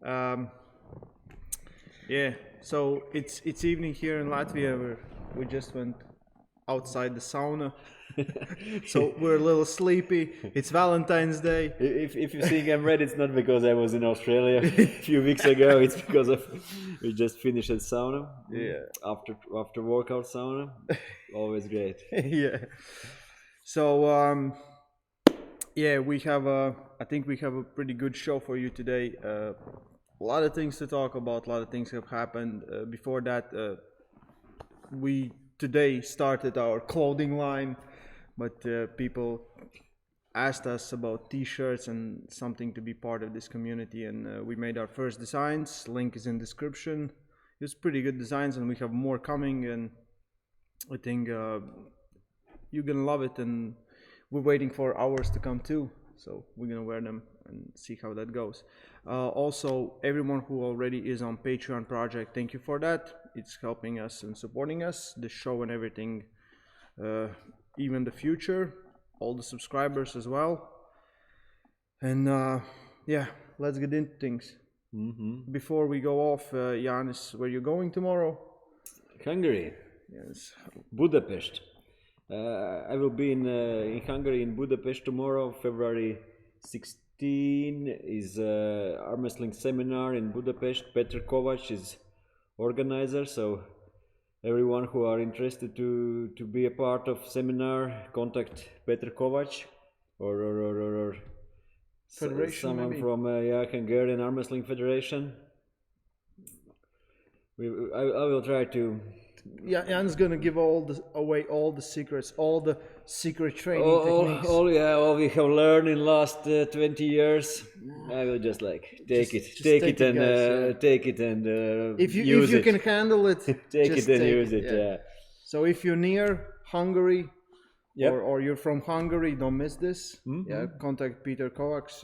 Um, yeah, so it's evening here in Latvia. We just went outside the sauna, so we're a little sleepy. It's Valentine's Day. If you think I'm ready, it's not because I was in Australia a few weeks ago. It's because we just finished at sauna. Yeah. After workout sauna, always great. Yeah. So yeah, I think we have a pretty good show for you today. A lot of things to talk about. A lot of things have happened. Before that, we today started our clothing line, but people asked us about t-shirts and something to be part of this community, and we made our first designs. Link is in description. It's pretty good designs, and we have more coming, and I think you're gonna love it, and we're waiting for ours to come too, so we're gonna wear them and see how that goes. Also, everyone who already is on Patreon project, thank you for that. It's helping us and supporting us, the show and everything, even the future, all the subscribers as well. And yeah, let's get into things. Before we go off, Janis, where you going tomorrow? Hungary. Yes. Budapest. I will be in Hungary, in Budapest tomorrow. February 16 is arm wrestling seminar in Budapest. Petr Kovac is organizer, so everyone who are interested to be a part of seminar, contact Petr Kovac or Federation, someone maybe? from Hungarian Arm Wrestling Federation. I will try to. Yeah, Jan's gonna give away all the secrets, all the secret training techniques. All we have learned in last 20 years. I will just take it and if you use it. can handle it, take just it and use it. Yeah. So if you're near Hungary, Yep. or you're from Hungary, don't miss this. Yeah, contact Peter Kovacs.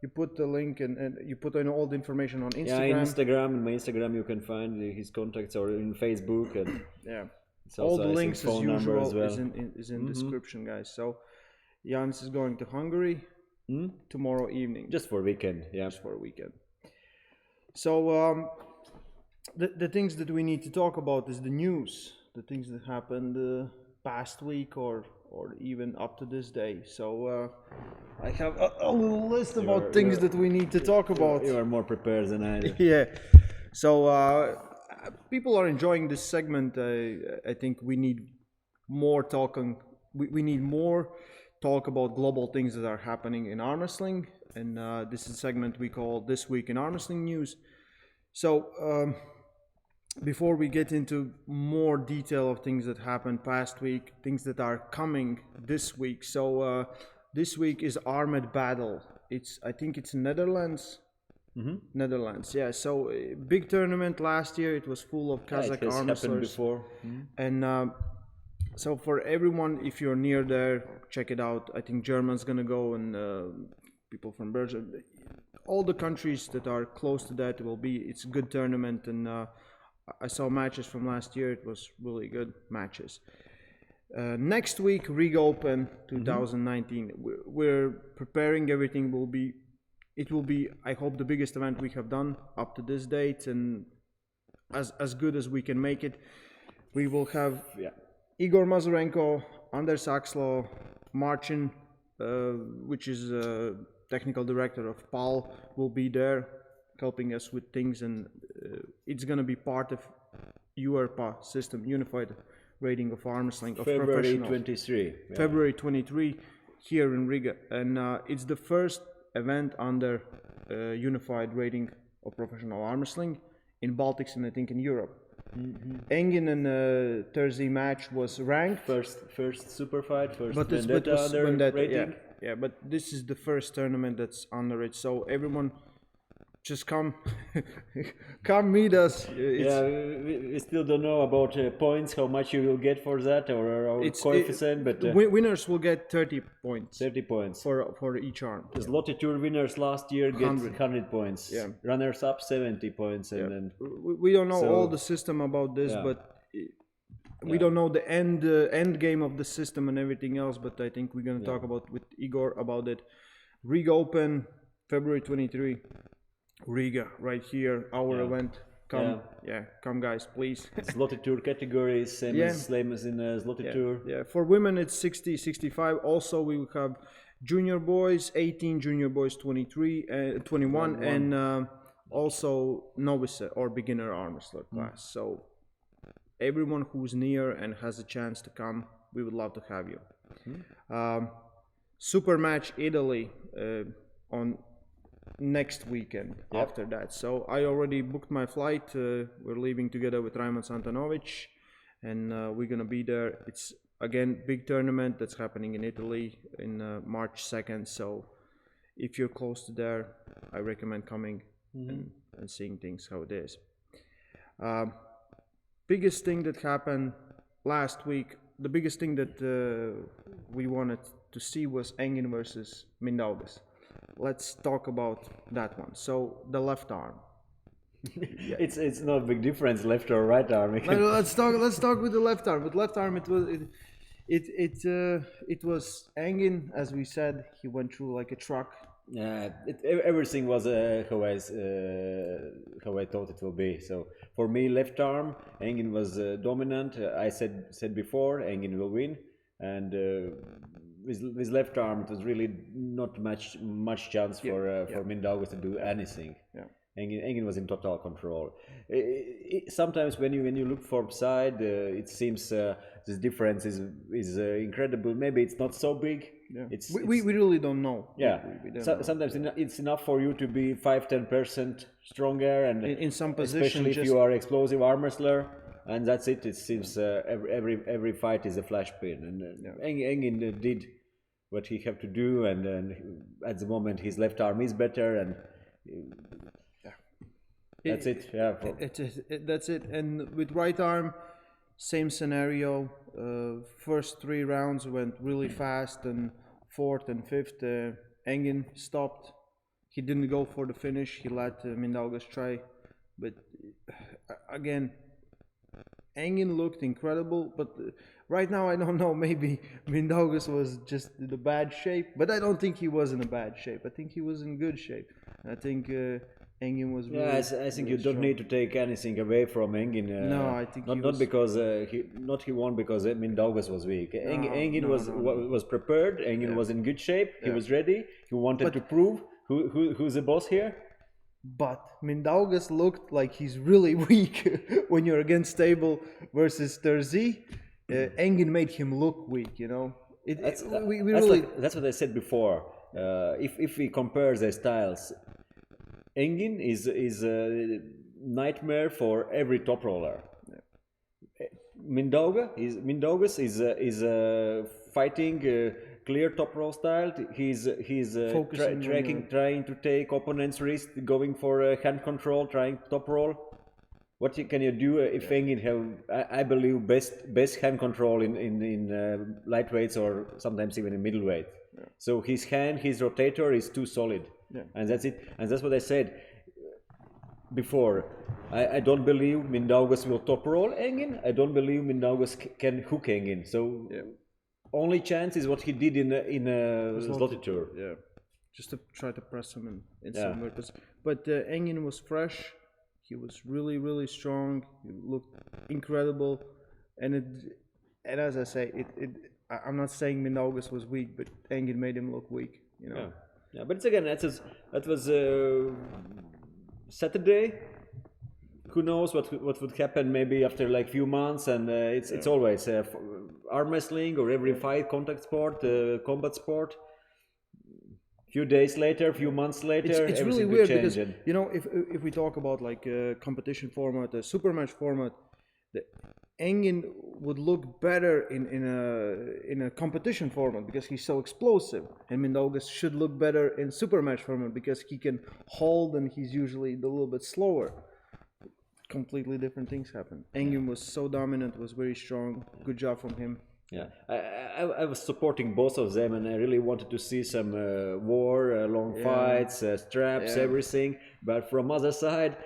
You put the link and you put in all the information on Instagram. Yeah, Instagram. In my Instagram, you can find his contacts, or in Facebook, and yeah, all the links as usual as well. is in description, guys. So Jans is going to Hungary tomorrow evening. Just for a weekend. Yeah, just for a weekend. So the things that we need to talk about is the news, the things that happened past week or even up to this day. So I have a little list about things that we need to talk about. You are more prepared than I do. Yeah. So people are enjoying this segment. I think we need more talking. We need more talk about global things that are happening in arm wrestling. And this is a segment we call This Week in Arm Wrestling News. So before we get into more detail of things that happened past week, things that are coming this week. So this week is Armed Battle. I think it's Netherlands. Netherlands, yeah. So big tournament last year. It was full of Kazakh arm wrestlers. Before. And so for everyone, if you're near there, check it out. I think German's gonna go, and people from Belgium. All the countries that are close to that will be. It's a good tournament, and I saw matches from last year. It was really good matches. Next week, Rig Open 2019. We're preparing everything. It will be, I hope, the biggest event we have done up to this date, and as good as we can make it. We will have Igor Mazurenko, Anders Axlo, Marcin, which is technical director of PAL, will be there helping us with things, and it's going to be part of URPA system, Unified Rating of Arm Wrestling of February 23. Yeah. February 23 here in Riga, and it's the first event under Unified Rating of Professional Arm Wrestling in Baltics and I think in Europe. Engin and Thursday match was ranked. First super fight, first Vendetta under rating. Yeah, but this is the first tournament that's under it. So everyone, just come meet us. We still don't know about points, how much you will get for that, or coefficient, but winners will get 30 points. 30 points for each arm. The Zloty Tour winners last year get 100 points. Yeah. Runners up 70 points, and then we don't know all the system about this, but we don't know the end game of the system and everything else. But I think we're gonna talk about with Igor about it. Rig Open February 23, Riga, right here, our event. Come, come guys, please. Zloty Tour category, same as in Zloty Tour. Yeah, for women it's 60, 65. Also, we will have junior boys 18, junior boys 23, 21, and also novice or beginner arm wrestler class. So everyone who's near and has a chance to come, we would love to have you. Super match Italy on next weekend after that. So I already booked my flight. We're leaving together with Raymond Santanovic, and we're gonna be there. It's again big tournament that's happening in Italy in March 2nd. So if you're close to there, I recommend coming and seeing things how it is. Biggest thing that happened last week, the biggest thing that we wanted to see was Engin versus Mindaugas. Let's talk about that one. So the left arm. It's not a big difference, left or right arm. Let's talk with the left arm. With left arm, it was Engin, as we said. He went through like a truck. Everything was how I thought it will be. So for me, left arm, Engin was dominant. I said before, Engin will win, and with left arm, it was really not much chance for Mindaugas to do anything. Yeah. Engin was in total control. Sometimes when you look from side, it seems this difference is incredible. Maybe it's not so big. Yeah. We really don't know. Yeah. We don't know. Sometimes it's enough for you to be 5-10% stronger, and in some positions, especially if you are explosive arm wrestler, and that's it. It seems every fight is a flash pin, and Engin did what he had to do, and at the moment his left arm is better, and that's it. Yeah, that's it. And with right arm, same scenario. First 3 rounds went really fast, and fourth and fifth, Engin stopped. He didn't go for the finish. He let Mindaugas try, but again, Engin looked incredible. But right now, I don't know. Maybe Mindaugas was just in a bad shape, but I don't think he was in a bad shape. I think he was in good shape. I think Engin was really. Yeah, I think you don't need to take anything away from Engin. No, I think not because he won because Mindaugas was weak. Engin was prepared. Engin was in good shape. He was ready. He wanted to prove who's the boss here. But Mindaugas looked like he's really weak when you're against Stable versus Terzi. Engin made him look weak. You know, that's what I said before. If we compare their styles. Engin is a nightmare for every top roller. Mindaugas is fighting clear top roll style. He's trying to take opponent's wrist, going for hand control, trying top roll. What can you do if Engin have? I believe best hand control in lightweights or sometimes even in middleweight. Yeah. So his rotator is too solid. Yeah. And that's it. And that's what I said before. I don't believe Mindaugas will top roll Engin. I don't believe Mindaugas can hook Engin. So only chance is what he did in Zloty Tour. Yeah, just to try to press him in somewhere. But Engin was fresh. He was really strong. He looked incredible. And as I say, I'm not saying Mindaugas was weak, but Engin made him look weak. You know. Yeah, but it's again that was Saturday. Who knows what would happen maybe after like few months, and it's always arm wrestling or every fight, contact sport, combat sport. Few days later, few months later, it's really weird because you know if we talk about like a competition format, a super match format, the Engin would look better in a competition format because he's so explosive, and Mindaugas should look better in super match format because he can hold and he's usually a little bit slower. Completely different things happen. Engin was so dominant, was very strong. Good job from him. Yeah, I was supporting both of them, and I really wanted to see some war, long fights, straps, everything. But from other side,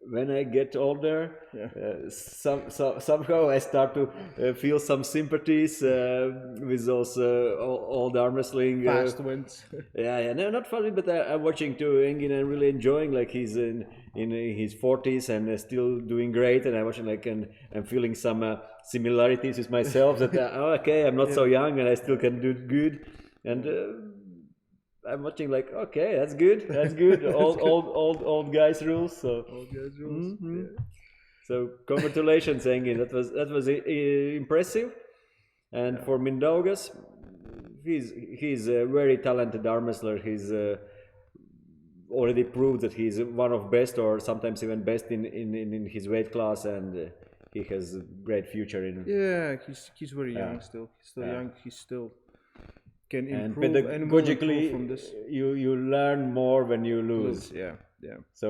when I get older, Yeah. somehow I start to feel some sympathies with those old arm wrestling. Fast wins. Yeah, no, not funny, but I'm watching too Engin and really enjoying. Like he's in his 40s and still doing great, and I'm watching like and I'm feeling some similarities with myself. That oh, okay, I'm not so young and I still can do good, and. I'm watching like okay, that's good. Old guys rules. So All guys rules. Mhm. Yeah. So congratulations, Engin. That was impressive. And for Mindaugas, he's a very talented arm wrestler. He's already proved that he's one of best, or sometimes even best in his weight class, and he has a great future in. Yeah, he's very Yeah. young still. He's still Yeah. young. He still can And improve and will improve pedagogically, from this. you learn more when you lose. Yeah, yeah. So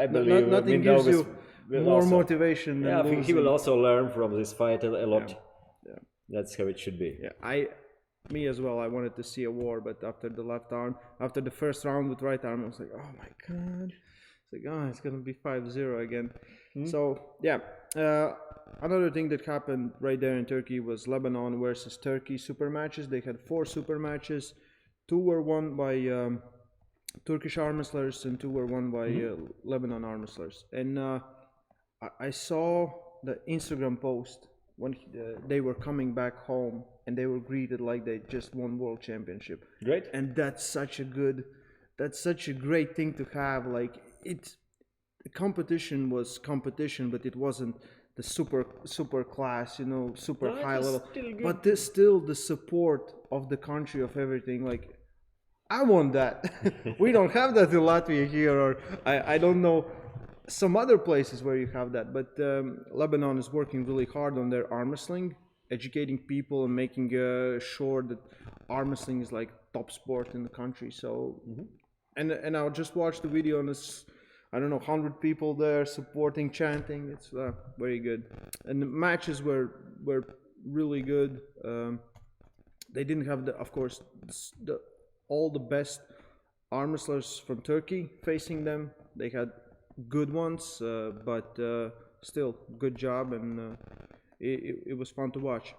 I believe Nothing gives Mindaugas you will more also, motivation than yeah, I think he will losing. also learn from this fight a lot. Yeah. That's how it should be. Yeah, me as well. I wanted to see a war, but after the left arm, after the first round with right arm, I was like, oh my god, it's like, oh, it's gonna be 5-0 again. So yeah, another thing that happened right there in Turkey was Lebanon versus Turkey super matches. They had 4 super matches. 2 were won by Turkish arm wrestlers, and 2 were won by Lebanon arm wrestlers. And I saw the Instagram post when they were coming back home, and they were greeted like they just won world championship. Great. And that's such a great thing to have. Like the competition was competition, but it wasn't the super class, super No, it high was level. still good. But there's still the support of the country, of everything. Like I want that. We don't have that in Latvia here, or I don't know some other places where you have that. But Lebanon is working really hard on their arm wrestling, educating people and making sure that arm wrestling is like top sport in the country. So, and I'll just watch the video, and it's, I don't know, 100 people there supporting, chanting. It's very good. And the matches were really good. They didn't have of course, all the best arm wrestlers from Turkey facing them. They had good ones, but still good job, and it was fun to watch.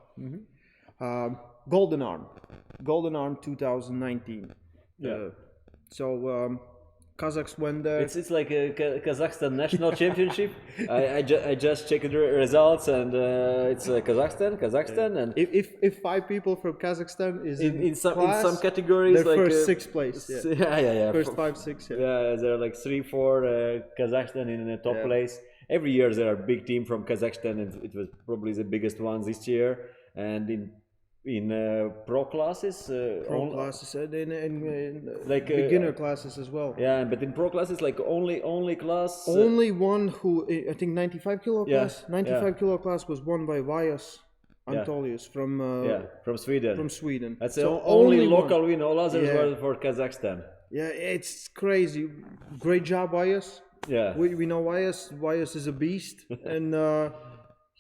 Golden Arm 2019. Yeah. So Kazakhs went there. It's like a Kazakhstan national championship. I just checked the results, and it's Kazakhstan, and If 5 people from Kazakhstan is in some class, categories, they're like first 6th place. Yeah. yeah. First 5, 6. Yeah. Yeah, there are like 3-4 Kazakhstan in the top place. Every year there are big team from Kazakhstan, and it was probably the biggest one this year. And in pro classes, Classes and in like beginner classes as well. yeah, but in pro classes, like only class. Only one who, I think 95 kilo class. 95 yeah. kilo class was won by Vias Antolius from from Sweden. From Sweden. That's So the only one. local win. All others Yeah. were for Kazakhstan. Yeah, it's crazy. Great job, Vias. Yeah. We know Vias. Vias is a beast, and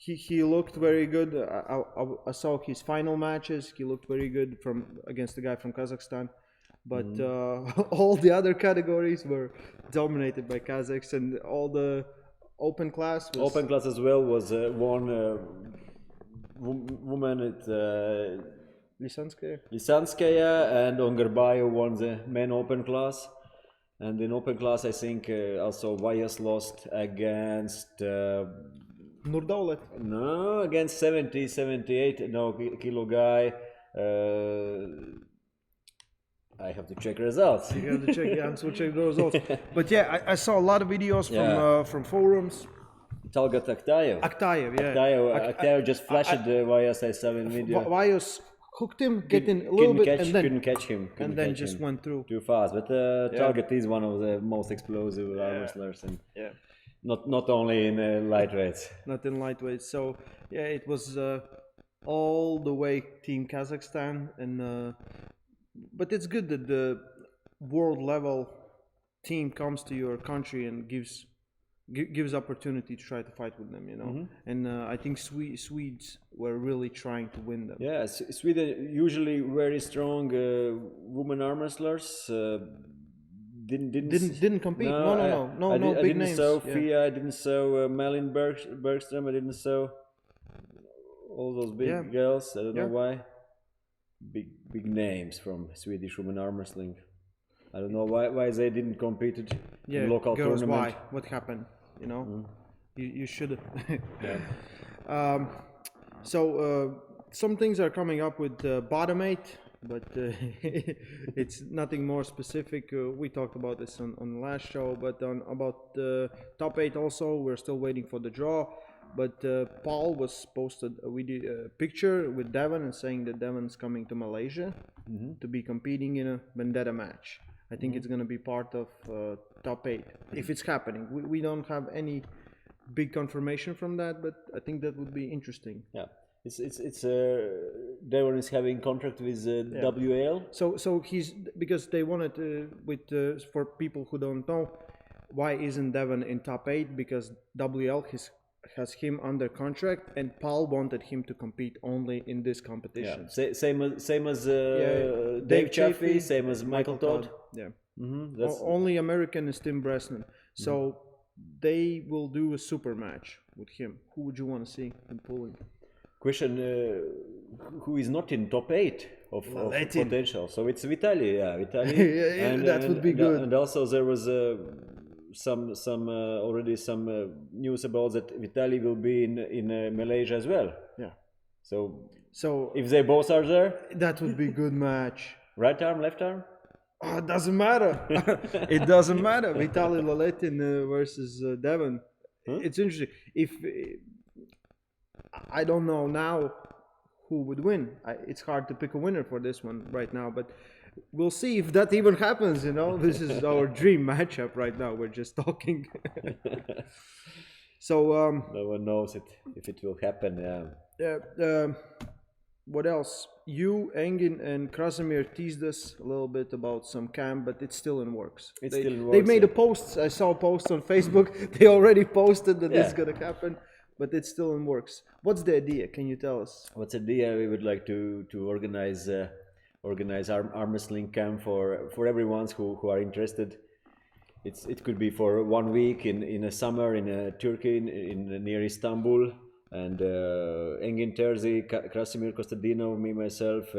he looked very good. I saw his final matches. He looked very good against the guy from Kazakhstan. But all the other categories were dominated by Kazakhs, and all the open class was Open class as well was one woman at Lisanskaya, and Ongarbayev won the men open class. And in open class, I think also Vyas lost against Nurdaulet. no, against 78 kilo guy. I have to check results. You have to check. Yeah, so check the results. But yeah, I saw a lot of videos from forums. Talgat Aktayev. Aktayev, yeah. Aktayev just flashed the Vyas I saw in video. Vyas hooked him, getting a little bit, and then couldn't catch him. and then just went through. Too fast. But Talgat is one of the most explosive arm wrestlers, and not only in lightweights. Not in lightweight. So yeah, it was all the way Team Kazakhstan, and but it's good that the world level team comes to your country and gives opportunity to try to fight with them, And I think Swedes were really trying to win them. Yeah, Sweden usually very strong women arm wrestlers, didn't compete. No, No I big didn't names. saw Yeah. Fia, I didn't saw Malin Bergström, I didn't saw all those big Yeah. girls. I don't know Yeah. why. Big names from Swedish women arm wrestling. I don't know why they didn't compete Yeah, in local girls, tournament. why? What happened? You know, you should. Yeah. Some things are coming up with bottom eight, but it's nothing more specific. We talked about this on the last show, but on about top eight also, we're still waiting for the draw. But Paul was posted. We did a picture with Devon and saying that Devon's coming to Malaysia to be competing in a vendetta match. I think it's going to be part of top eight if it's happening. We don't have any big confirmation from that, but I think that would be interesting. Yeah, it's Devon is having contract with WL. So he's because they wanted for people who don't know, why isn't Devon in top eight? Because WL has him under contract, and Paul wanted him to compete only in this competition. Yeah, same as Dave Dave Chaffee, Chaffee, same as Michael Todd. Yeah. That's Only American is Tim Bresnan. So they will do a super match with him. Who would you want to see in pulling? question. Who is not in top eight of potential? So it's Vitaly. Yeah, Vitaly. That would be good. And also there was some already some news about that Vitaly will be in Malaysia as well. Yeah. So if they both are there, that would be good match. Right arm, left arm. Oh, it doesn't matter. It doesn't matter. Vitaly Laletin versus Devon. It's interesting. If I don't know now who would win. It's hard to pick a winner for this one right now, but we'll see if that even happens. You know, this is our dream matchup right now. We're just talking. So no one knows if it will happen. What else? You, Engin, and Krasimir teased us a little bit about some camp, but it's still in works. They made a post. I saw a post on Facebook. They already posted that it's gonna happen, but it's still in works. What's the idea? Can you tell us? What's the idea? We would like to organize arm wrestling camp for everyone who are interested. It could be for 1 week in a summer in Turkey in near Istanbul. And Engin Terzi, Krasimir Kostadinov, me myself,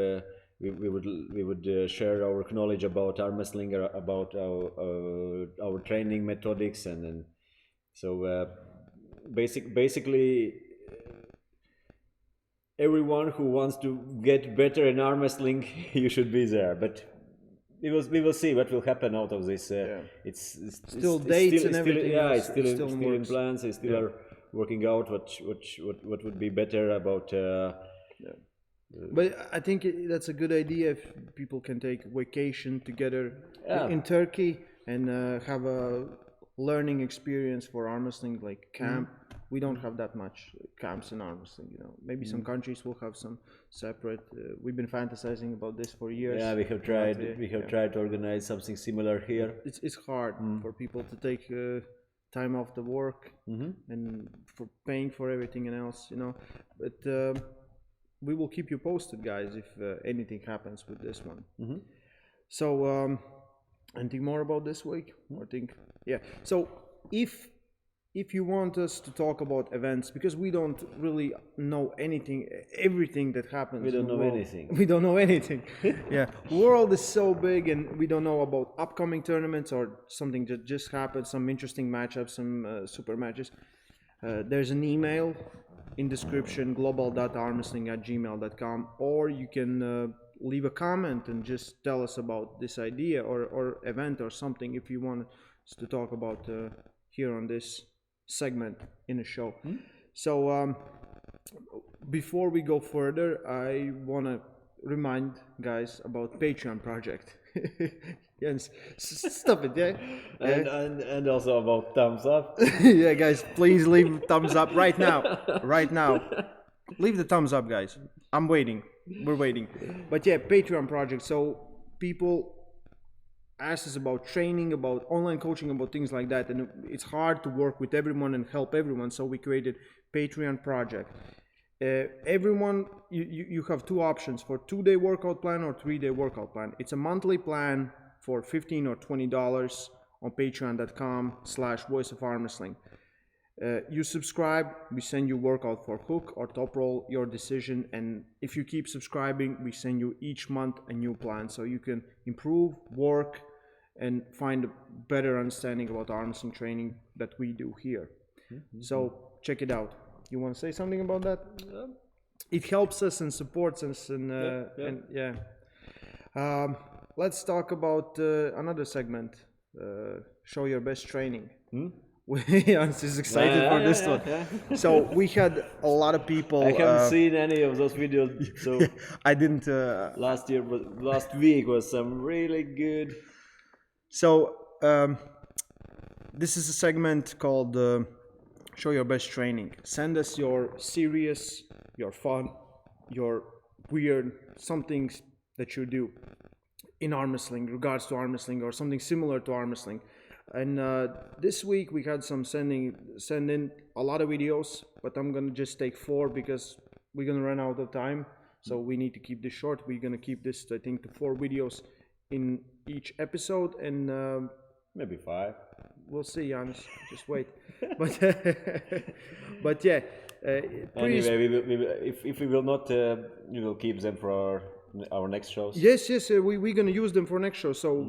we would share our knowledge about arm wrestling, about our training methodics, and so basically everyone who wants to get better in arm wrestling, you should be there. But we will see what will happen out of this. It's still dates and everything. It's still in plans. It's still are working out what would be better about. But I think that's a good idea if people can take vacation together in Turkey and have a learning experience for arm wrestling, like camp. We don't have that much camps in arm wrestling, you know. Maybe some countries will have some separate. We've been fantasizing about this for years. Yeah, we have tried. We have tried to organize something similar here. It's hard for people to take time off the work and for paying for everything and else, you know. But we will keep you posted, guys, if anything happens with this one. So anything more about this week? I think so if you want us to talk about events, because we don't really know everything that happens. We don't know anything. We don't know anything. World is so big, and we don't know about upcoming tournaments or something that just happened, some interesting matchups, some super matches. There's an email in description, global.armwrestling@gmail.com, or you can leave a comment and just tell us about this idea or event or something if you want us to talk about here on this segment in a show. So before we go further, I want to remind guys about Patreon project. Yes, stop it, and also about thumbs up. Yeah, guys, please leave thumbs up right now. Leave the thumbs up, guys. I'm waiting. We're waiting. But Patreon project. So people ask us about training, about online coaching, about things like that, and it's hard to work with everyone and help everyone, so we created Patreon project. Everyone, you have two options for 2-day workout plan or 3-day workout plan. It's a monthly plan for $15 or $20 on patreon.com/voice of arm wrestling. You subscribe, we send you workout for hook or top roll, your decision. And if you keep subscribing, we send you each month a new plan so you can improve, work, and find a better understanding about arm wrestling training that we do here. So check it out. You want to say something about that? It helps us and supports us, and let's talk about another segment. Show your best training. Jan's is excited for this one. So we had a lot of people. I haven't seen any of those videos. So I didn't. Last week was some really good. So this is a segment called Show Your Best Training. Send us your serious, your fun, your weird, some things that you do in arm wrestling, regards to arm wrestling, or something similar to arm wrestling. And this week we had some send in a lot of videos, but I'm gonna just take 4 because we're gonna run out of time. So we need to keep this short. We're gonna keep this, I think, to 4 videos in each episode, and Maybe 5. we'll see, Janis. Just wait. But yeah. Anyway, we will, if we will not, we will keep them for our next shows. Yes, we're gonna use them for next show. So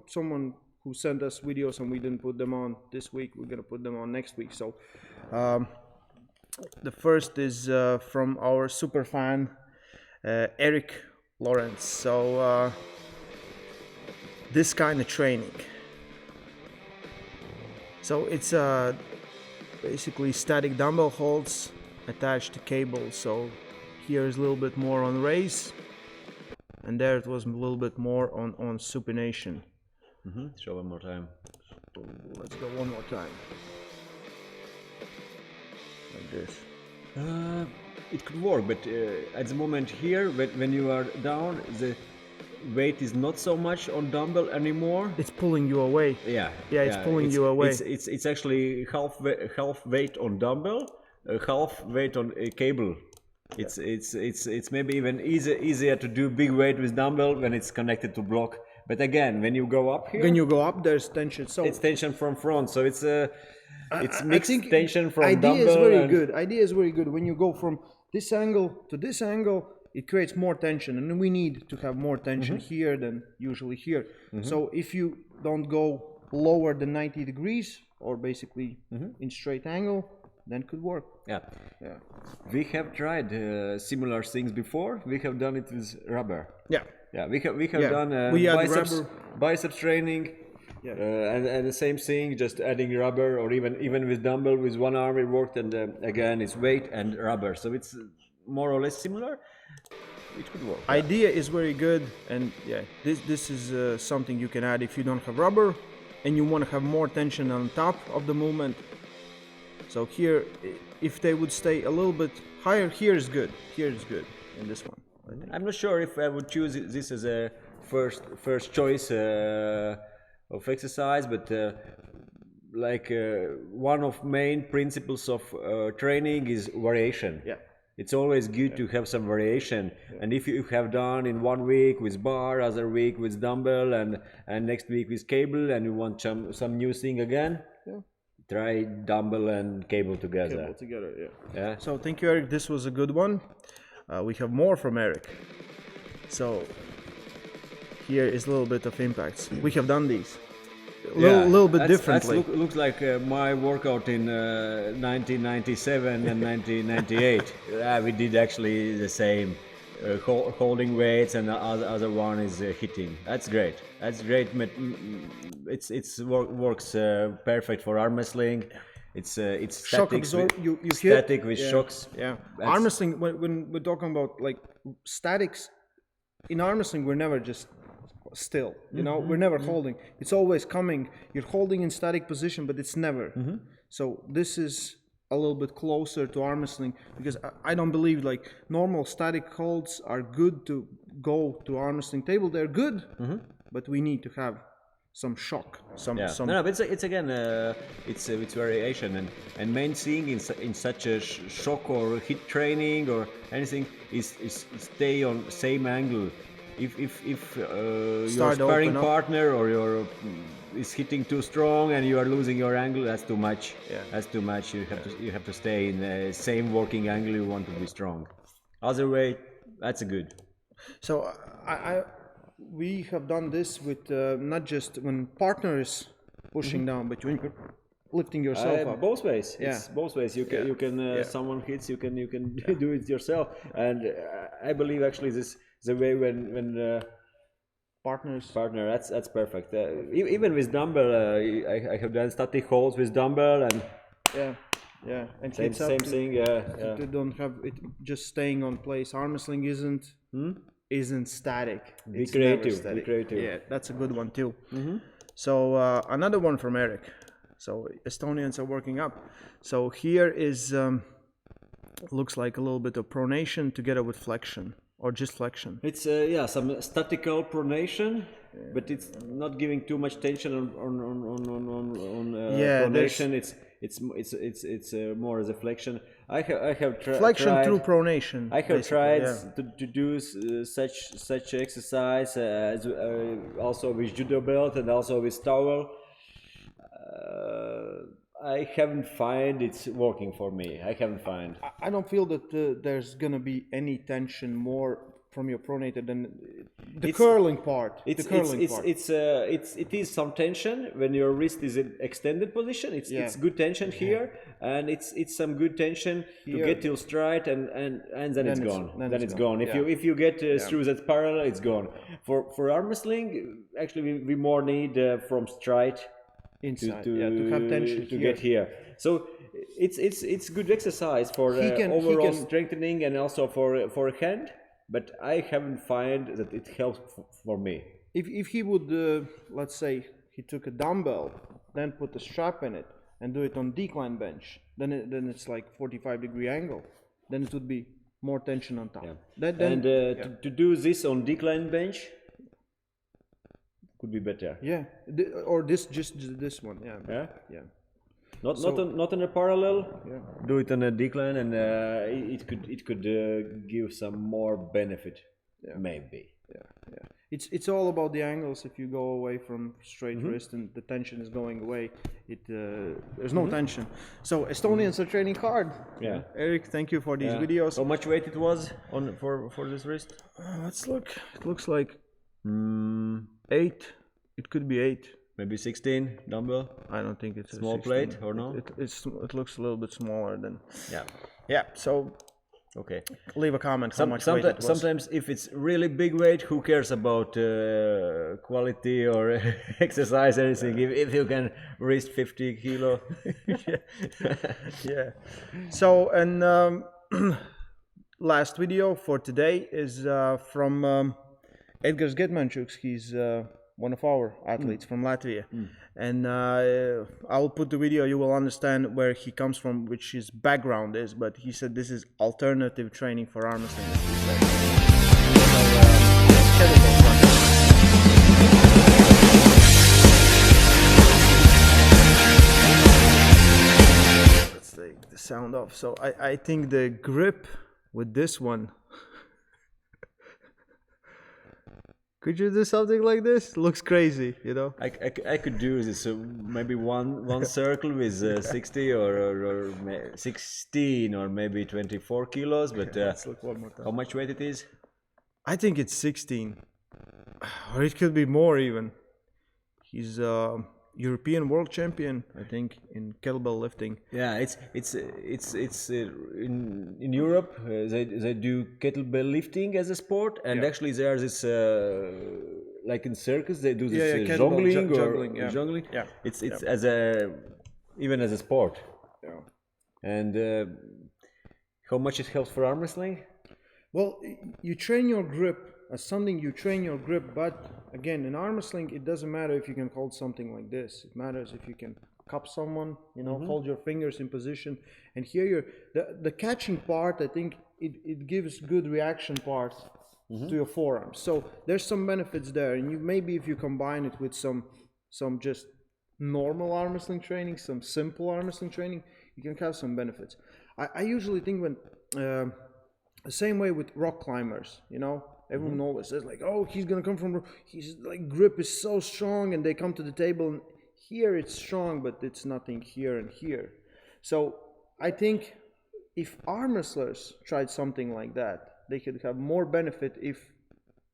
someone who sent us videos and we didn't put them on this week, we're gonna put them on next week. So the first is from our super fan Eric Lawrence. So this kind of training. So it's basically static dumbbell holds attached to cable. So here is a little bit more on raise, and there it was a little bit more on supination. Show one more time. Let's go one more time. Like this. It could work, but at the moment here, when you are down, the weight is not so much on dumbbell anymore. It's pulling you away. Yeah, it's pulling you away. It's actually half weight on dumbbell, half weight on a cable. It's maybe even easier to do big weight with dumbbell when it's connected to block. But again, when you go up here, there's tension. So it's tension from front. So it's mixed tension from idea dumbbell. Idea is very good. When you go from this angle to this angle, it creates more tension, and we need to have more tension here than usually here. So if you don't go lower than 90 degrees, or basically in straight angle, then it could work. Yeah. We have tried similar things before. We have done it with rubber. Yeah, we have done biceps training, and the same thing, just adding rubber, or even with dumbbell with one arm it worked, and again it's weight and rubber, so it's more or less similar. It could work. Idea is very good, and this is something you can add if you don't have rubber and you want to have more tension on top of the movement. So here, if they would stay a little bit higher, here is good in this one. I'm not sure if I would choose this as a first choice of exercise, but one of main principles of training is variation. It's always good to have some variation, and if you have done in 1 week with bar, other week with dumbbell, and next week with cable, and you want some new thing again, try dumbbell and cable together. Yeah. So thank you, Eric. This was a good one. We have more from Eric. So here is a little bit of impacts. We have done these a little bit differently. Looks like my workout in 1997 and 1998. We did actually the same, holding weights, and the other one is hitting. That's great. It's works perfect for arm wrestling. It's shock static. You static hit with shocks. Arm wrestling. When we're talking about like statics, in arm wrestling we're never just still. We're never holding. It's always coming. You're holding in static position, but it's never. So this is a little bit closer to arm wrestling, because I don't believe like normal static holds are good to go to arm wrestling table. They're good, but we need to have some shock, some. No, but it's again, it's variation, and main thing in such a shock or hit training or anything is stay on same angle. if your Start to sparring open up. partner or your is hitting too strong and you are losing your angle, that's too much. Yeah. That's too much. You have to stay in the same working angle you want to be strong. Other way, that's good. So we have done this with not just when partner is pushing down, but when you're lifting yourself up. Both ways. Yeah. It's both ways. You can Yeah. someone hits, you can do it yourself. And I believe actually this the way when Partners. partner, that's perfect. Even with dumbbell, I have done static holds with dumbbell and Yeah. Yeah. And same kids have same to, thing. they don't have it just staying on place. Arm wrestling isn't static. Be It's never creative. Be static. creative. Yeah, that's a good one too. So another one from Eric. So Estonians are working up. So here is looks like a little bit of pronation together with flexion or just flexion. It's some statical pronation, but it's not giving too much tension on pronation. It's more as a flexion. I have Flexion tried through pronation. I have tried Yeah. to do such exercise as also with judo belt and also with towel. I haven't find it's working for me. I haven't find. I don't feel that there's gonna be any tension more from your pronator than the curling part. It is some tension when your wrist is in extended position. It's good tension here, and it's some good tension to get till straight, and then it's gone. Then it's gone. If you get through that parallel, it's gone. For arm wrestling, actually we more need from straight inside to have tension to get here. So it's good exercise for overall strengthening and also for a hand. But I haven't find that it helps for me. If he would, let's say, he took a dumbbell, then put a strap in it, and do it on decline bench, then it's like 45-degree angle. Then it would be more tension on top. Yeah. To do this on decline bench could be better. Yeah, or just this one. Yeah. Yeah. Not on a parallel. Yeah. Do it on a decline, and it could give some more benefit. Yeah. Maybe. Yeah. It's all about the angles. If you go away from straight wrist and the tension is going away, there's no tension. So Estonians are training hard. Yeah. Eric, thank you for these videos. How much weight it was on for this wrist? Let's look. It looks like 8. It could be 8. Maybe 16 dumbbell. I don't think it's small a 16. plate or no? It looks a little bit smaller than. Yeah. So okay. Leave a comment how much weight it was. Sometimes if it's really big weight, who cares about quality or exercise anything? If you can wrist 50 kilo. Yeah. So and last video for today is from Edgars Getmančiuks. He's one of our athletes from Latvia. And I'll put the video, you will understand where he comes from, which his background is, but he said this is alternative training for arm wrestling. Let's take the sound off. So I think the grip with this one, could you do something like this? Looks crazy, you know. I could do this. So maybe one circle with 60 or 16 or maybe 24 kilos. But Let's look one more time. how much weight it is? I think it's 16, or it could be more even. He's European world champion, I think, in kettlebell lifting. Yeah, it's in Europe they do kettlebell lifting as a sport, and actually there's this like in circus they do this juggling or juggling. Yeah, it's as a even as a sport. Yeah. And how much it helps for arm wrestling? Well, you train your grip as something. You train your grip, but again, in arm wrestling, it doesn't matter if you can hold something like this. It matters if you can cup someone, you know, hold your fingers in position. And here, the catching part, I think it gives good reaction part to your forearms. So there's some benefits there. And maybe if you combine it with some just normal arm wrestling training, some simple arm wrestling training, you can have some benefits. I usually think when the same way with rock climbers, you know, Everyone always says like, oh, he's gonna come from, his like grip is so strong, and they come to the table and here it's strong, but it's nothing here and here. So I think if arm wrestlers tried something like that, they could have more benefit if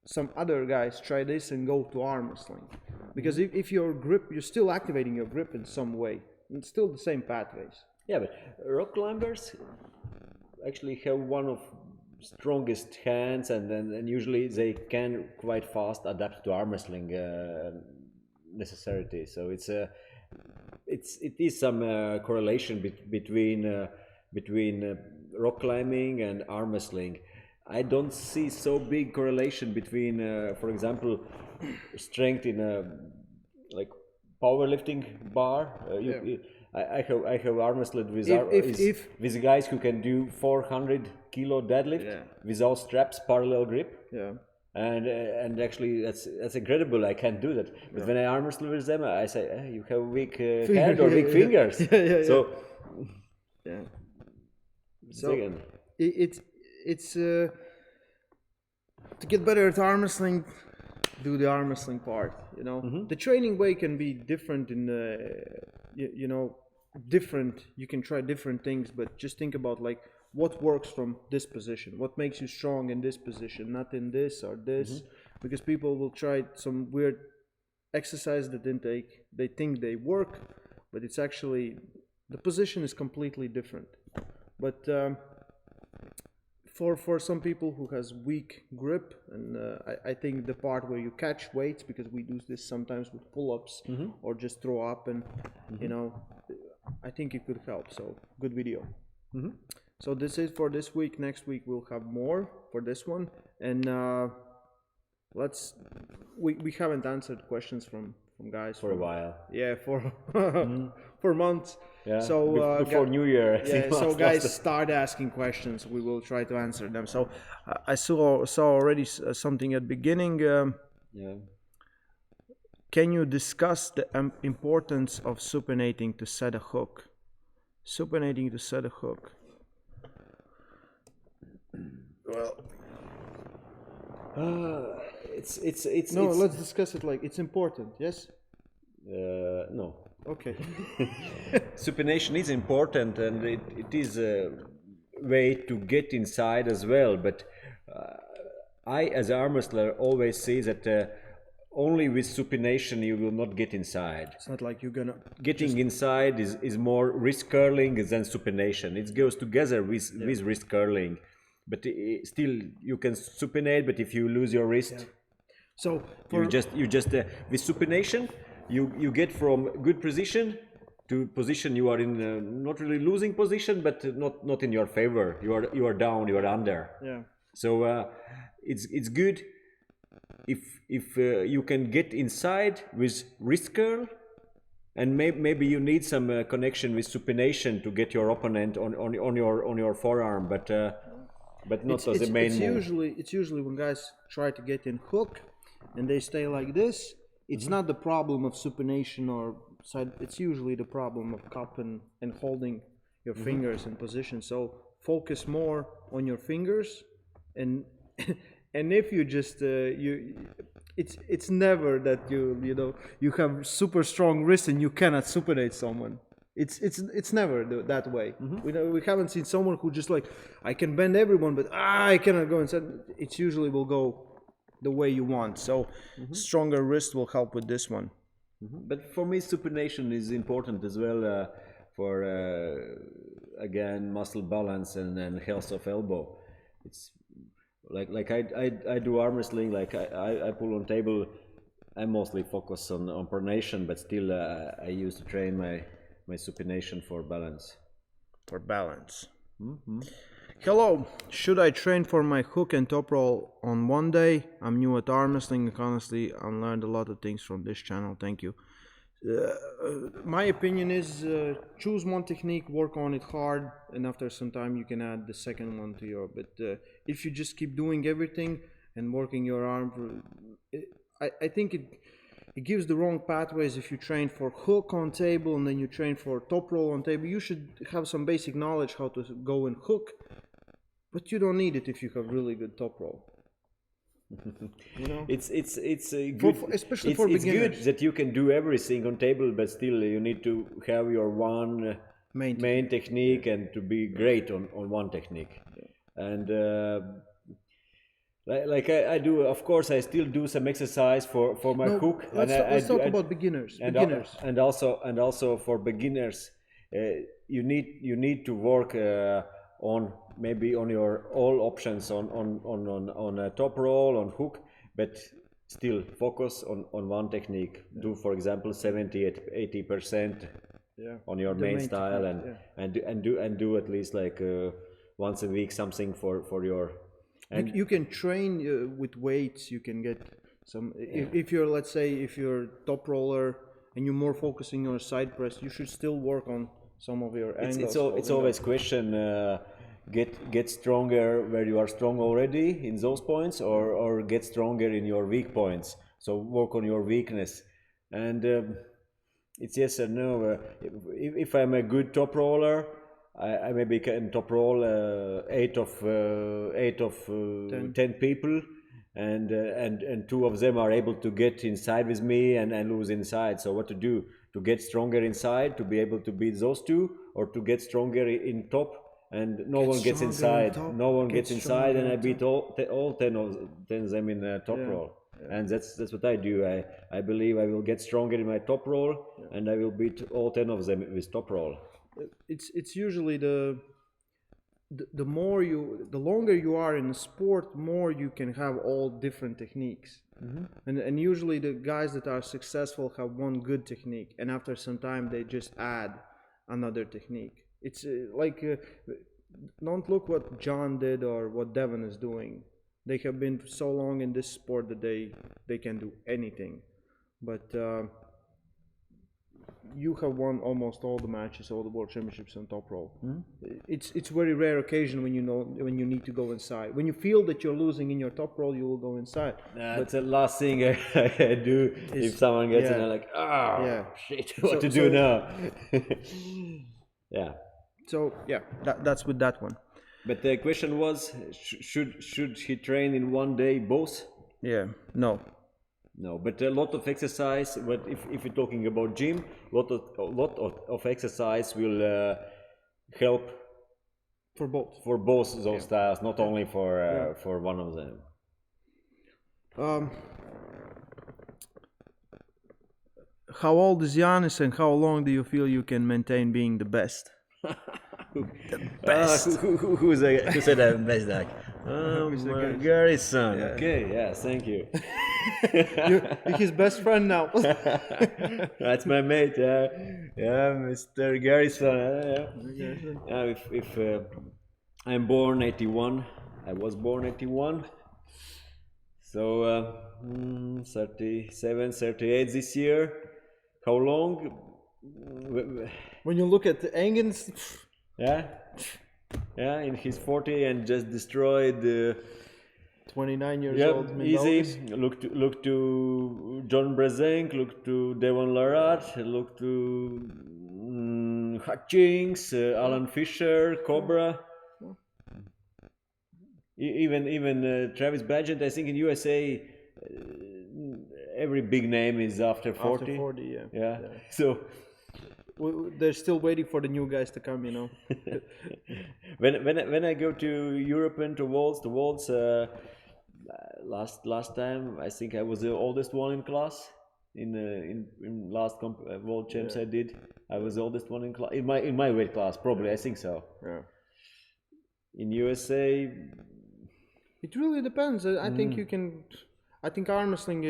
some other guys try this and go to arm wrestling. Because if your grip, you're still activating your grip in some way. It's still the same pathways. Yeah, but rock climbers actually have one of strongest hands, and usually they can quite fast adapt to arm wrestling necessity. So it is some correlation between rock climbing and arm wrestling. I don't see so big correlation between, for example, strength in a like powerlifting bar. I have arm wrestled with with guys who can do 400 kilo deadlift without straps, parallel grip. Yeah. And actually that's incredible. I can't do that. But when I arm wrestle with them, I say, you have weak hand or weak fingers. So yeah. So it's to get better at arm wrestling, do the arm wrestling part. You know, the training way can be different in different. You can try different things, but just think about like what works from this position, what makes you strong in this position, not in this or this, because people will try some weird exercise that they think they work, but it's actually the position is completely different. But for some people who has weak grip, and I think the part where you catch weights, because we do this sometimes with pull-ups or just throw up, and I think it could help. So good video. So this is for this week. Next week we'll have more for this one, and we haven't answered questions from guys for a while. Yeah, for months. Yeah. So before New Year. Yeah. So guys, start asking questions. We will try to answer them. So I saw already something at beginning. Yeah. Can you discuss the importance of supinating to set a hook? Supinating to set a hook. Well, it's no. Let's discuss it like it's important. Yes. No. Okay. Supination is important, and it is a way to get inside as well. But I, as an arm wrestler, always say that only with supination you will not get inside. It's not like you're gonna getting inside is more wrist curling than supination. It goes together with wrist curling. But still, you can supinate. But if you lose your wrist, so you just with supination, you get from good position to position you are in not really losing position, but not in your favor. You are down. You are under. Yeah. So it's good if you can get inside with wrist curl, and maybe you need some connection with supination to get your opponent on your forearm, but not as the main move. It's usually when guys try to get in hook and they stay like this, it's not the problem of supination or side, it's usually the problem of cup and holding your fingers in position. So focus more on your fingers, and if you just it's never that you have super strong wrists and you cannot supinate someone. It's never that way. We haven't seen someone who just like, I can bend everyone, but I cannot go inside. It usually will go the way you want. So stronger wrist will help with this one. But for me, supination is important as well for again muscle balance and health of elbow. It's like I do arm wrestling. Like I pull on table. I mostly focus on pronation, but still I used to train my supination for balance. Hello, should I train for my hook and top roll on one day? I'm new at arm wrestling, and honestly, I've learned a lot of things from this channel. Thank you. My opinion is choose one technique, work on it hard, and after some time you can add the second one to your. But if you just keep doing everything and working your arm, I think it gives the wrong pathways. If you train for hook on table and then you train for top roll on table, you should have some basic knowledge how to go and hook, but you don't need it if you have really good top roll. You know, it's good. Especially for it's beginners. good that you can do everything on table, but still you need to have your one main technique and to be great on one technique. And like I do, of course, I still do some exercise for my hook. Let's talk about beginners. And also for beginners, you need to work on maybe on your all options on a top roll, on hook, but still focus on one technique. Do, for example, 70-80% on your main style, technique, and do at least like once a week something for your. And you can train with weights. You can get some. If you're, let's say, if you're top roller and you're more focusing on side press, you should still work on some of your angles. It's always question. Get stronger where you are strong already in those points, or get stronger in your weak points. So work on your weakness, and it's yes or no. If I'm a good top roller, I maybe can top roll 8 of 10 people, and 2 of them are able to get inside with me and lose inside. So what to do to get stronger inside, to be able to beat those 2, or to get stronger in top and no one gets inside. No one gets inside, and I beat all 10 of them in top roll. And that's what I do. I believe I will get stronger in my top roll, and I will beat all 10 of them with top roll. It's usually the longer you are in the sport, more you can have all different techniques. And usually the guys that are successful have one good technique, and after some time they just add another technique. It's don't look what John did or what Devon is doing. They have been so long in this sport that they can do anything. But you have won almost all the matches, all the world championships on top roll. It's very rare occasion when when you need to go inside. When you feel that you're losing in your top roll, you will go inside. That's the last thing I do if someone gets in. I'm like, shit, what to do now? Yeah. So that's with that one. But the question was, should he train in one day both? Yeah. No, but a lot of exercise. But if you're talking about gym, a lot of exercise will help for both those styles, not only for one of them. How old is Giannis, and how long do you feel you can maintain being the best? Who said I'm best? Like, my Gary's son. Yeah. Okay, yeah, thank you. You're his best friend now. That's my mate. Yeah, Mr. Gary's son. If I'm born 81, I was born 81. So 37, 38 this year. How long? When you look at the Engens, in his 40 and just destroyed 29 years old. Easy. Look to John Brezenk, look to Devon Larratt, look to Hutchings, Alan Fisher, Cobra. Even Travis Badgett. I think in USA every big name is after 40. After 40, yeah. So they're still waiting for the new guys to come, when I go to Europe and to Worlds, last time I think I was the oldest one in class. In last World Champs I did, I was the oldest one in class in my weight class, probably. I think so. Yeah. In USA, it really depends. I think you can. I think arm wrestling.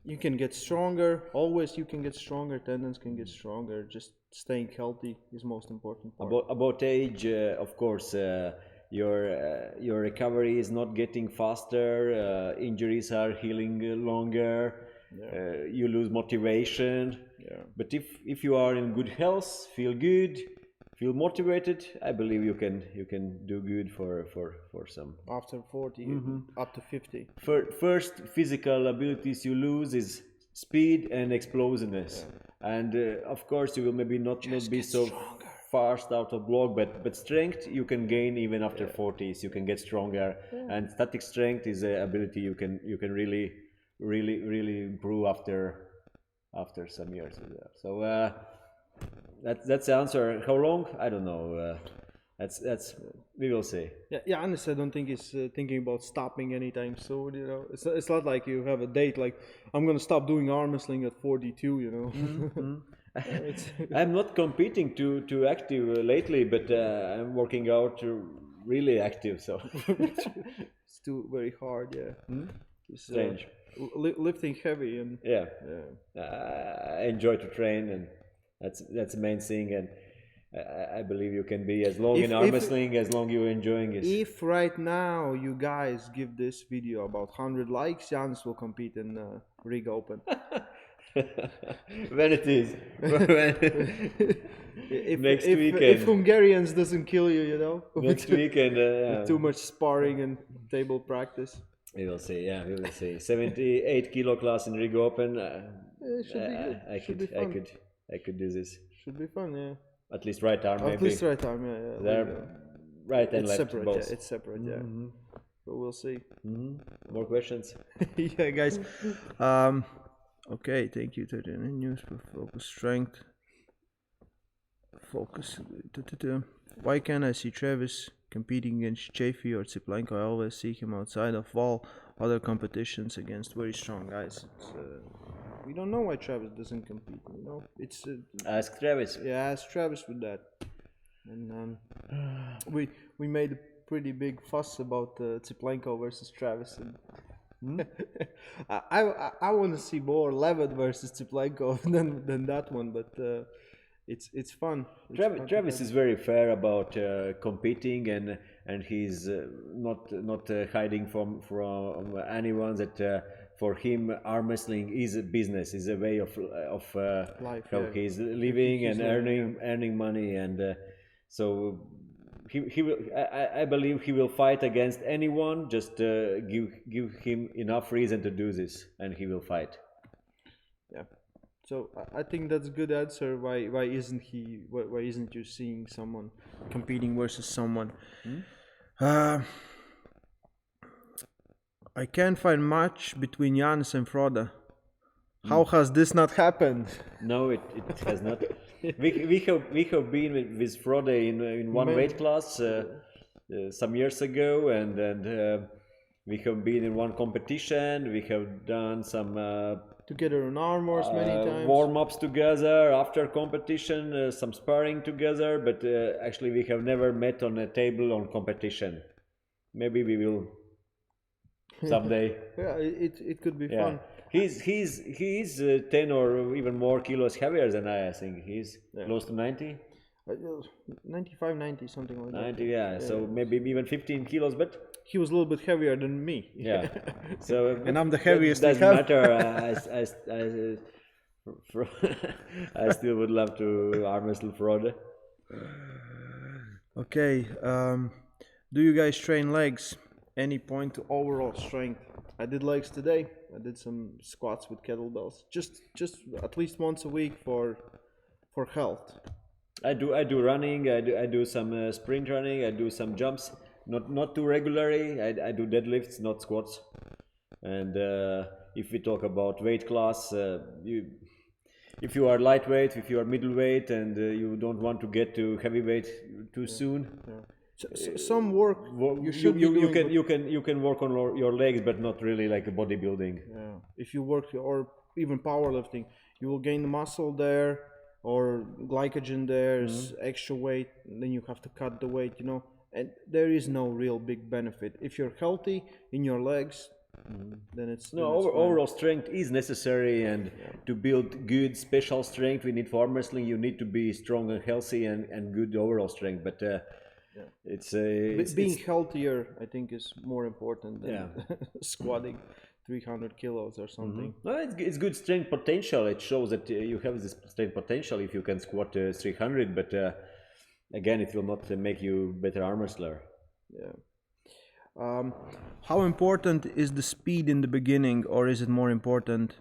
You can get stronger. Always, you can get stronger. Tendons can get stronger. Just staying healthy is most important part. About age, of course, your recovery is not getting faster. Injuries are healing longer. You lose motivation. But if you are in good health, feel good, feel motivated, I believe you can do good for some. After 40, up to 50. First physical abilities you lose is speed and explosiveness, and of course you will maybe not be so fast out of block, but strength you can gain even after 40s. You can get stronger, and static strength is an ability you can really improve after some years. So that's the answer. How long? I don't know. That's we will see. Yeah. Honestly, I don't think he's thinking about stopping anytime soon. You know, it's not like you have a date like I'm gonna stop doing arm wrestling at 42. You know. I'm not competing too active lately, but I'm working out really active. So It's too very hard. Yeah. It's, strange. lifting heavy and Yeah. I enjoy to train, and that's the main thing. And I believe you can be as long in arm wrestling as long you're enjoying it. If right now you guys give this video about 100 likes, Janis will compete in Riga Open. When it is. Next weekend. If Hungarians doesn't kill you, you know. Next weekend. With too much sparring and table practice. We will see. Yeah, we will see. 78 kilo class in Riga Open. It should be good. I could do this. Should be fun, yeah. At least right arm, maybe. At least right arm, yeah. There, right and it's left, separate, both. yeah. It's separate, yeah. But we'll see. More questions? Yeah, guys. Okay, thank you to the news for focus strength. Focus. Why can't I see Travis competing against Chafee or Tsiplenko? I always see him outside of all other competitions against very strong guys. We don't know why Travis doesn't compete. You know, it's ask Travis. Yeah, ask Travis with that. And we made a pretty big fuss about Tsiplenko versus Travis. And I want to see more Levitt versus Tsiplenko than that one, but it's fun. Travis is very fair about competing, and he's not hiding from anyone that. For him, arm wrestling is a business, is a way of life. How he's living and earning money, and so he will. I believe he will fight against anyone. Just give him enough reason to do this, and he will fight. Yeah. So I think that's a good answer. Why isn't he? Why isn't you seeing someone competing versus someone? I can't find much between Janis and Frode. How has this not happened? No, it has not. we have been with Frode in one weight class some years ago, and we have been in one competition. We have done some together on armors many times. Warm-ups together after competition, some sparring together, but actually we have never met on a table on competition. Maybe we will. Someday. Yeah, it could be fun. He's 10 or even more kilos heavier than I think. He's close to 90. 95, 90, something like 90, that. Yeah. So maybe even 15 kilos, but he was a little bit heavier than me. Yeah. So and I'm the heaviest. Doesn't matter. I still would love to arm wrestle Frode. Okay. Do you guys train legs? Any point to overall strength? I did legs today. I did some squats with kettlebells. Just at least once a week for health. I do running. I do some sprint running. I do some jumps. Not too regularly. I do deadlifts, not squats. And if we talk about weight class, if you are lightweight, if you are middleweight, and you don't want to get to heavyweight too soon. Yeah. So some work you can work on your legs, but not really like a bodybuilding. Yeah. If you work or even powerlifting, you will gain the muscle there or glycogen there, extra weight. Then you have to cut the weight, you know. And there is no real big benefit. If you're healthy in your legs, then it's overall strength is necessary, and to build good special strength, we need for arm wrestling. You need to be strong and healthy and good overall strength, but. It's being healthier, I think, is more important than squatting 300 kilos or something. No, it's good strength potential. It shows that you have this strength potential if you can squat 300, but again, it will not make you better arm wrestler. Yeah. How important is the speed in the beginning, or is it more important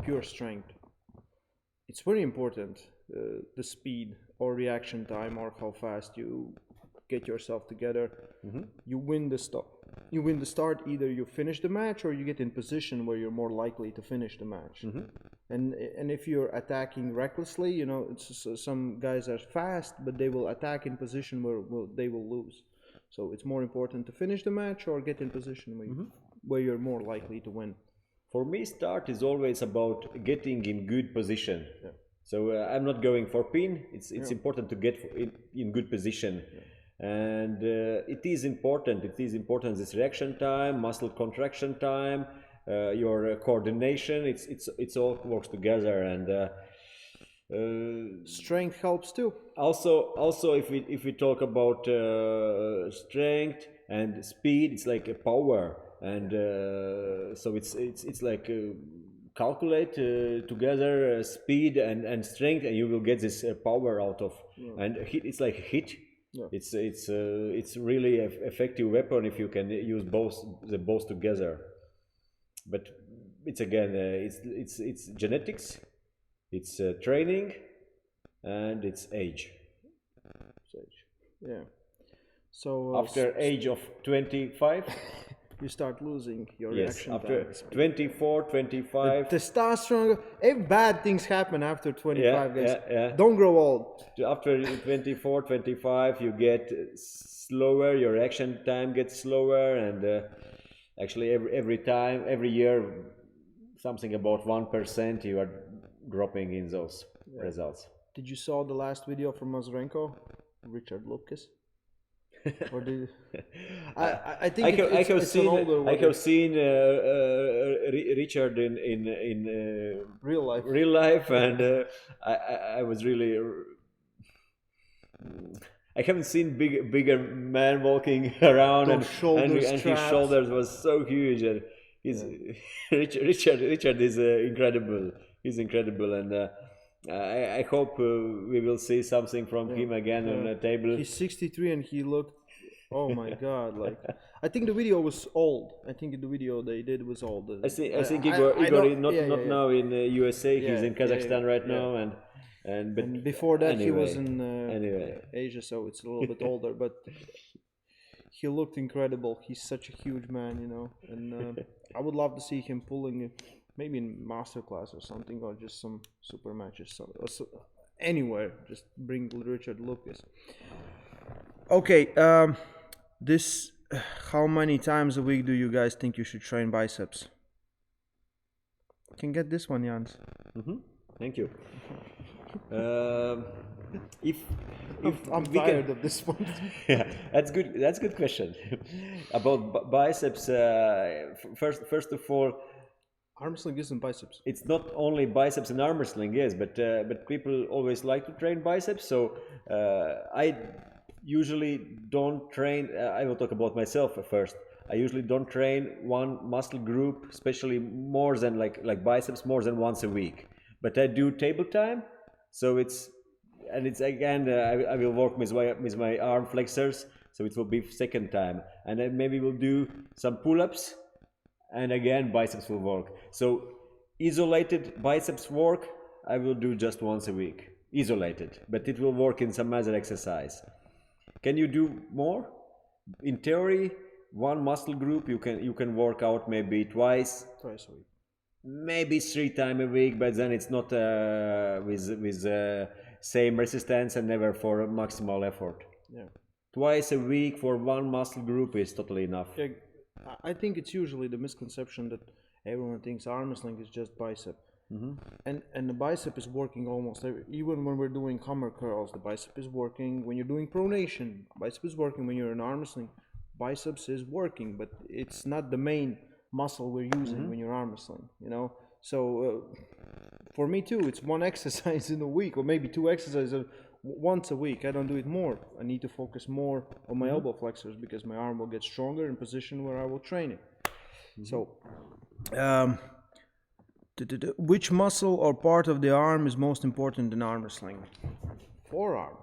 pure strength? it's very important, the speed or reaction time or how fast you get yourself together. You win the start. You win the start. Either you finish the match or you get in position where you're more likely to finish the match. And if you're attacking recklessly, you know, some guys are fast, but they will attack in position where they will lose. So it's more important to finish the match or get in position where you're more likely to win. For me, start is always about getting in good position. So I'm not going for pin. It's important to get in good position. And it is important. It is important, this reaction time, muscle contraction time, your coordination. It's all works together, and strength helps too. Also, if we talk about strength and speed, it's like a power, and so it's like calculate together speed and strength, and you will get this power out of. And hit, it's like hit. It's really an effective weapon if you can use both together. But it's again it's genetics, it's training, and it's age. Yeah. So after age of 25, you start losing your reaction after time. 24, 25. Testosterone. Bad things happen after 25, guys. Yeah. Don't grow old. After 24, 25, you get slower. Your reaction time gets slower, and actually every year, something about 1% you are dropping in those results. Did you saw the last video from Mazurenko, Richard Lucas? Or did I think it's an older one. I have seen Richard in real life, and I was really. I haven't seen bigger man walking around, and his shoulders was so huge, and Richard is incredible. He's incredible, and I hope we will see something from him again on the table. He's 63 and he looked, oh my god, like I think the video was old. I think the video they did was old. I think Igor is not now in USA. He's in Kazakhstan right now, and before that he was in Asia, so it's a little bit older. But he looked incredible. He's such a huge man, you know, and I would love to see him pulling it. Maybe in masterclass or something, or just some super matches, so anywhere. Just bring Richard Lucas. Okay, this. How many times a week do you guys think you should train biceps? You can get this one, Jans. Thank you. If I'm tired of this one. Yeah, that's good. That's a good question. About biceps. First of all. Arm wrestling isn't biceps. It's not only biceps and arm wrestling, yes, but people always like to train biceps. So I usually don't train. I will talk about myself first. I usually don't train one muscle group, especially more than like biceps, more than once a week. But I do table time, so it's again I will work with my arm flexors, so it will be second time, and then maybe we'll do some pull-ups. And again, biceps will work. So isolated biceps work, I will do just once a week, isolated. But it will work in some other exercise. Can you do more? In theory, one muscle group you can work out maybe twice a week, maybe 3 times a week. But then it's not with same resistance and never for maximal effort. Yeah. Twice a week for one muscle group is totally enough. Yeah. I think it's usually the misconception that everyone thinks arm wrestling is just bicep. And the bicep is working almost even when we're doing hammer curls, the bicep is working. When you're doing pronation, bicep is working. When you're in arm wrestling, biceps is working, but it's not the main muscle we're using when you're arm wrestling, you know. So for me too, it's one exercise in a week, or maybe 2 exercises once a week. I don't do it more. I need to focus more on my elbow flexors because my arm will get stronger in position where I will train it. So which muscle or part of the arm is most important in arm wrestling? Forearm.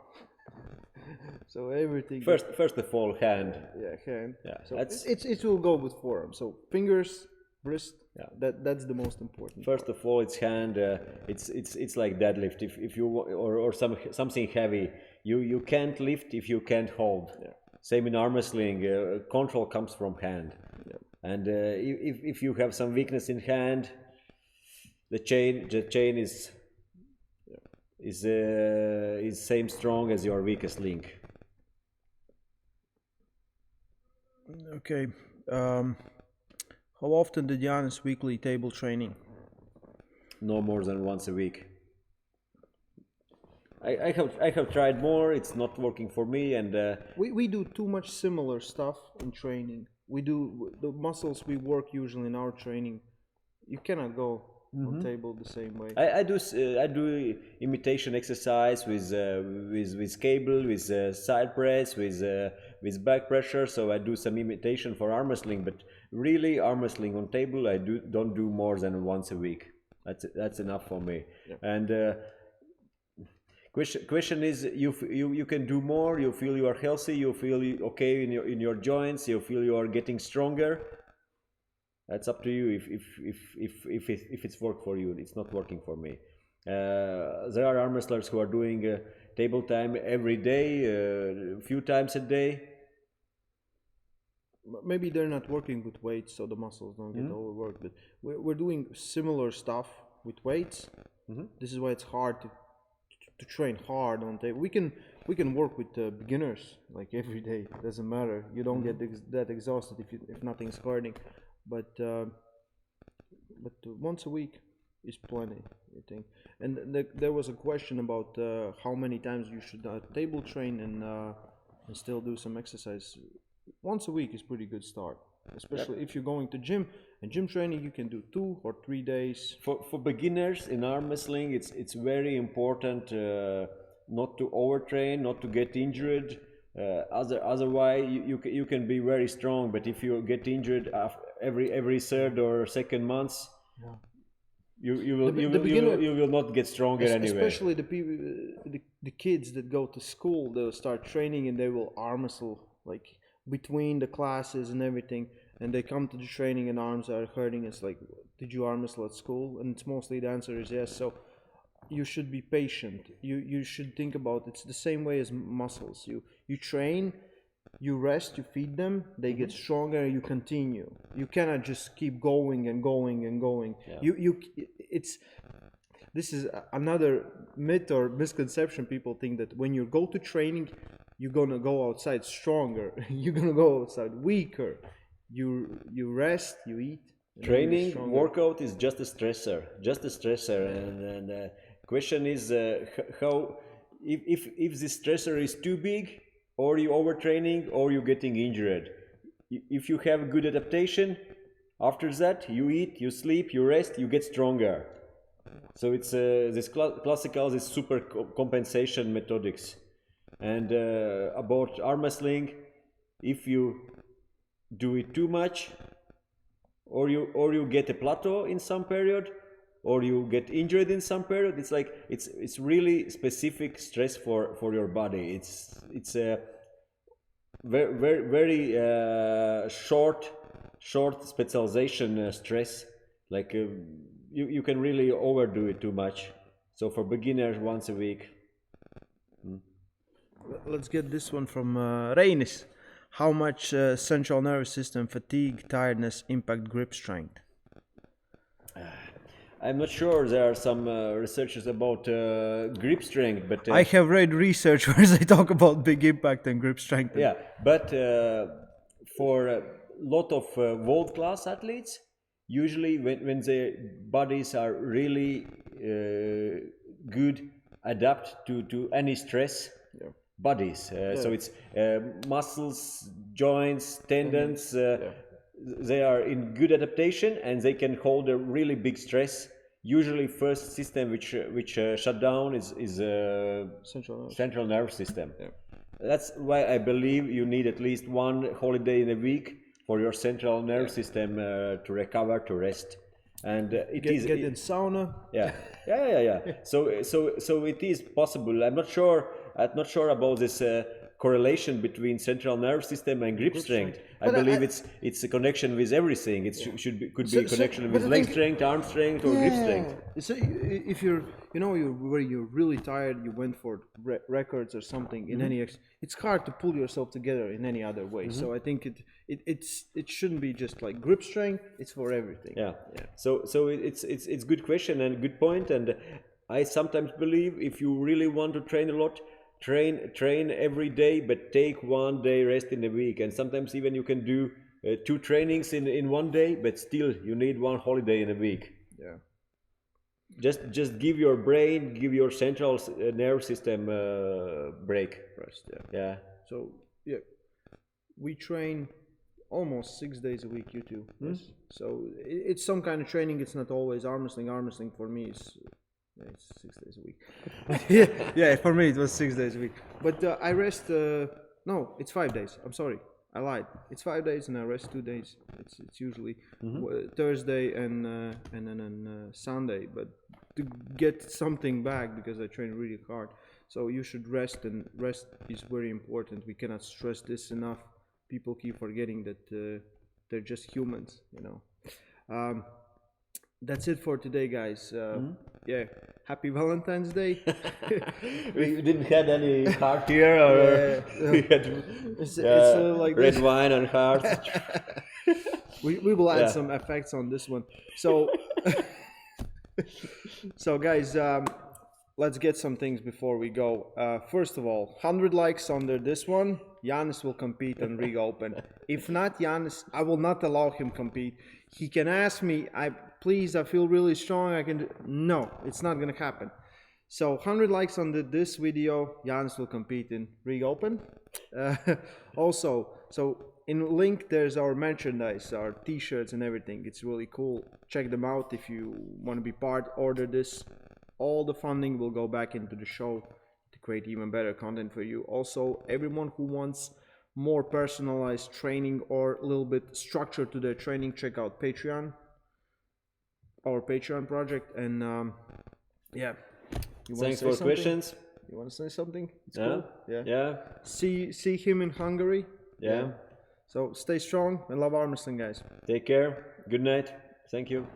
So everything. First of all, hand. Yeah, hand. Yeah, so it will go with forearm. So fingers, wrist. Yeah. That's the most important. First of all, it's hand. It's like deadlift. If you or something heavy, you can't lift if you can't hold. Yeah. Same in arm wrestling. Control comes from hand. Yeah. And if you have some weakness in hand, the chain is same strong as your weakest link. Okay. How often did Giannis weekly table training? No more than once a week. I have tried more. It's not working for me, and We do too much similar stuff in training. We do the muscles we work usually in our training. You cannot go on table the same way. I do imitation exercise with cable, with side press, with back pressure. So I do some imitation for arm wrestling, but really arm wrestling on table I don't do more than once a week. That's enough for me. Yeah. And question is, you can do more. You feel you are healthy. You feel okay in your joints. You feel you are getting stronger. That's up to you if it's work for you. It's not working for me. There are arm wrestlers who are doing table time every day, a few times a day. Maybe they're not working with weights, so the muscles don't get overworked. But we're doing similar stuff with weights. This is why it's hard to train hard on table. We can work with beginners like every day. Doesn't matter. You don't get that exhausted if nothing's hurting. But once a week is plenty, I think. And there was a question about how many times you should table train and still do some exercise. Once a week is pretty good start, especially if you're going to gym. And gym training, you can do 2 or 3 days. For beginners in arm wrestling, it's very important not to overtrain, not to get injured. Otherwise, you can be very strong, but if you get injured every third or second month, you will not get stronger anyway. Especially the kids that go to school, they'll start training and they will arm wrestle like between the classes and everything, and they come to the training and arms are hurting. It's like, did you arm wrestle at school? And it's mostly the answer is yes. So you should be patient. You should think about it's the same way as muscles. You train, you rest, you feed them, they get stronger, you continue. You cannot just keep going and going and going. Yeah. This is another myth or misconception. People think that when you go to training, you're gonna go outside stronger. You're gonna go outside weaker. You rest, you eat. Training, workout is just a stressor, and question is how if this stressor is too big, or you overtraining, or you're getting injured. If you have good adaptation, after that you eat, you sleep, you rest, you get stronger. So it's this classical, this super compensation methodics. And about arm wrestling, if you do it too much, or you get a plateau in some period, or you get injured in some period, it's like it's really specific stress for your body. It's a very short specialization stress. Like you can really overdo it too much. So for beginners, once a week. Let's get this one from Reinis. How much central nervous system fatigue, tiredness impact grip strength? I'm not sure. There are some researches about grip strength, but I have read research where they talk about big impact and grip strength. Yeah, but for a lot of world-class athletes, usually when their bodies are really good, adapt to any stress. Yeah. Bodies. So it's muscles, joints, tendons. They are in good adaptation and they can hold a really big stress. Usually, first system which shut down is central nervous system. Yeah. That's why I believe you need at least one holiday in a week for your central nervous system to recover, to rest. And get in sauna. Yeah. So it is possible. I'm not sure about this correlation between central nervous system and grip strength. I But believe it's a connection with everything. It could be a connection but with I leg think- strength, arm strength, or grip strength. So if you're, where you're really tired, you went for records or something in any, it's hard to pull yourself together in any other way. So I think it shouldn't be just like grip strength. It's for everything. Yeah. So it's good question and good point. And I sometimes believe if you really want to train a lot, train every day, but take 1 day rest in a week. And sometimes even you can do 2 trainings in 1 day, but still you need 1 holiday in a week. Yeah. Just give your brain, give your central nerve system break. Rest. Yeah. Yeah. So yeah, we train almost 6 days a week. You too. Yes. So it's some kind of training. It's not always arm wrestling. Arm wrestling for me is. Yeah, it's 6 days a week. yeah, for me it was 6 days a week. But I rest. No, it's 5 days. I'm sorry, I lied. It's 5 days and I rest 2 days. It's usually Thursday and then on Sunday. But to get something back because I train really hard, so you should rest, and rest is very important. We cannot stress this enough. People keep forgetting that they're just humans. That's it for today, guys. Yeah, happy Valentine's Day. We didn't have any heart here, or we had It's like red this. wine and heart. We will add some effects on this one. So, so guys, let's get some things before we go. First of all, 100 likes under this one. Janis will compete on Rig Open. If not, Janis, I will not allow him compete. He can ask me, please, I feel really strong, I can do. No, it's not gonna happen. So 100 likes on this video, Janis will compete in Rig Open. Also, so in link there's our merchandise, our t-shirts and everything. It's really cool. Check them out if you want to be part. Order this. All the funding will go back into the show to create even better content for you. Also, everyone who wants more personalized training or a little bit structure to their training, check out Patreon, our Patreon project. And yeah, Thanks for questions. You want to say something? It's cool. Yeah. See him in Hungary. Yeah. So stay strong and love arm wrestling, guys. Take care. Good night. Thank you.